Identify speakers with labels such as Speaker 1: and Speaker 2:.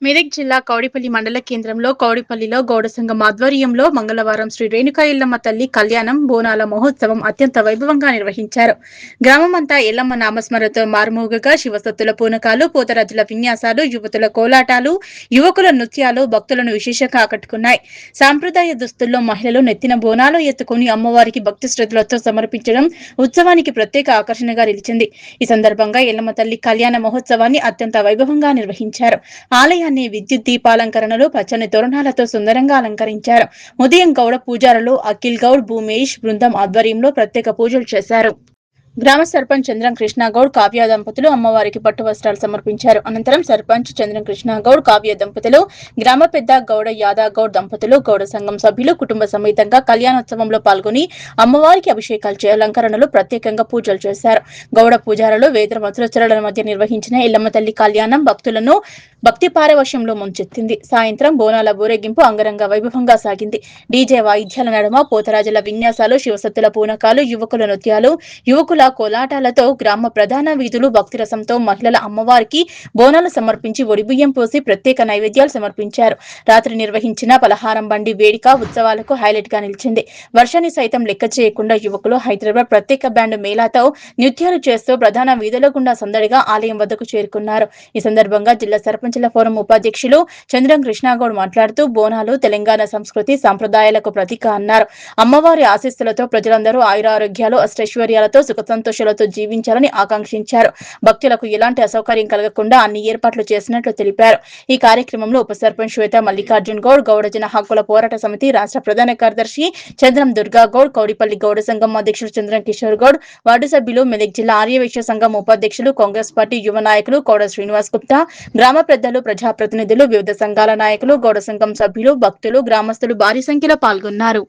Speaker 1: మెదక్ జిల్లా కౌడిపల్లి మండల కేంద్రంలో కౌడిపల్లిలో గౌడ సంఘం ఆధ్వర్యంలో మంగళవారం శ్రీ రేణుకా ఎల్లమ్మ తల్లి కళ్యాణం బోనాల మహోత్సవం అత్యంత వైభవంగా నిర్వహించారు. గ్రామమంతా ఎల్లమ్మ నామస్మరణతో మారుమోగగా శివసత్తుల పూనకాలు, పోతరాజుల విన్యాసాలు, యువతుల కోలాటాలు, యువకుల నృత్యాలు భక్తులను విశేషంగా ఆకట్టుకున్నాయి. సాంప్రదాయ దుస్తుల్లో మహిళలు నెత్తిన బోనాలు ఎత్తుకుని అమ్మవారికి భక్తి శ్రద్ధలతో సమర్పించడం ఉత్సవానికి ప్రత్యేక ఆకర్షణగా నిలిచింది. ఈ సందర్భంగా ఎల్లమ్మ తల్లి కళ్యాణ మహోత్సవాన్ని అత్యంత వైభవంగా నిర్వహించారు. ఆలయాన్ని విద్యుత్ దీపాలంకరణలు, పచ్చని తోరణాలతో సుందరంగా అలంకరించారు. ఉదయం గౌడ పూజారులు అఖిల్ గౌడ్, భూమేష్ బృందం ఆధ్వర్యంలో ప్రత్యేక పూజలు చేశారు. గ్రామ సర్పంచ్ చంద్రం కృష్ణగౌడ్, కావ్య దంపతులు అమ్మవారికి పట్టు వస్త్రాలు సమర్పించారు. అనంతరం సర్పంచ్ చంద్రం కృష్ణగౌడ్, కావ్య దంపతులు, గ్రామ పెద్ద గౌడ యాదగౌడ్ దంపతులు, గౌడ సంఘం సభ్యులు కుటుంబ సమేతంగా కళ్యాణోత్సవంలో పాల్గొని అమ్మవారికి అభిషేకాలు అలంకరణలు, ప్రత్యేకంగా పూజలు చేశారు. గౌడ పూజారులు వేద మంత్రోచ్చరణల మధ్య నిర్వహించిన ఎల్లమ్మ తల్లి కళ్యాణం భక్తులను భక్తి పారవశ్యంలో ముంచెత్తింది. సాయంత్రం బోనాల ఊరేగింపు అంగరంగ వైభవంగా సాగింది. డీజే వాయిద్యాల నడుమ పోతరాజుల విన్యాసాలు, శివసత్తుల పూనకాలు, యువకుల నృత్యాలు, యువకుల కోలాటాలతో గ్రామ ప్రధాన వీధులు భక్తి రసంతో మహిళల అమ్మవారికి బోనాలు సమర్పించి ఒడిబియ్యం పోసి ప్రత్యేక నైవేద్యాలు సమర్పించారు. రాత్రి నిర్వహించిన పలహారం బండి వేడుక ఉత్సవాలకు హైలైట్ గా నిలిచింది. వర్షాన్ని సైతం లెక్క చేయకుండా యువకులు హైదరాబాద్ ప్రత్యేక బ్యాండ్ మేళాతో నృత్యాలు చేస్తూ ప్రధాన వీధుల గుండా సందడిగా ఆలయం వద్దకు చేరుకున్నారు. ఈ సందర్భంగా జిల్లా సర్పంచుల ఫోరం ఉపాధ్యక్షులు చంద్రం కృష్ణగౌడ్ మాట్లాడుతూ బోనాలు తెలంగాణ సంస్కృతి సంప్రదాయాలకు ప్రతీక అన్నారు. అమ్మవారి ఆశీస్సులతో ప్రజలందరూ ఆయురారోగ్యాలు, అష్టైశ్వర్యాలతో సుఖ సంతోషాలతో జీవించాలని ఆకాంక్షించారు. భక్తులకు ఎలాంటి అసౌకర్యం కలగకుండా అన్ని ఏర్పాట్లు చేసినట్లు తెలిపారు. ఈ కార్యక్రమంలో ఉప సర్పంచ్ శ్వేత మల్లికార్జున్ గౌడ్, గౌడజన హక్కుల పోరాట సమితి రాష్ట్ర ప్రధాన కార్యదర్శి చంద్రం దుర్గా గౌడ్, కౌడిపల్లి గౌడ సంఘం అధ్యక్షులు చంద్రం కిషోర్ గౌడ్, వార్డు సభ్యులు, మెదక్ జిల్లా ఆర్యవైశ్య సంఘం ఉపాధ్యక్షులు, కాంగ్రెస్ పార్టీ యువ నాయకులు కౌడ శ్రీనివాస్ గుప్తా, గ్రామ పెద్దలు, ప్రజాప్రతినిధులు, వివిధ సంఘాల నాయకులు, గౌడ సంఘం సభ్యులు, భక్తులు, గ్రామస్తులు భారీ సంఖ్యలో పాల్గొన్నారు.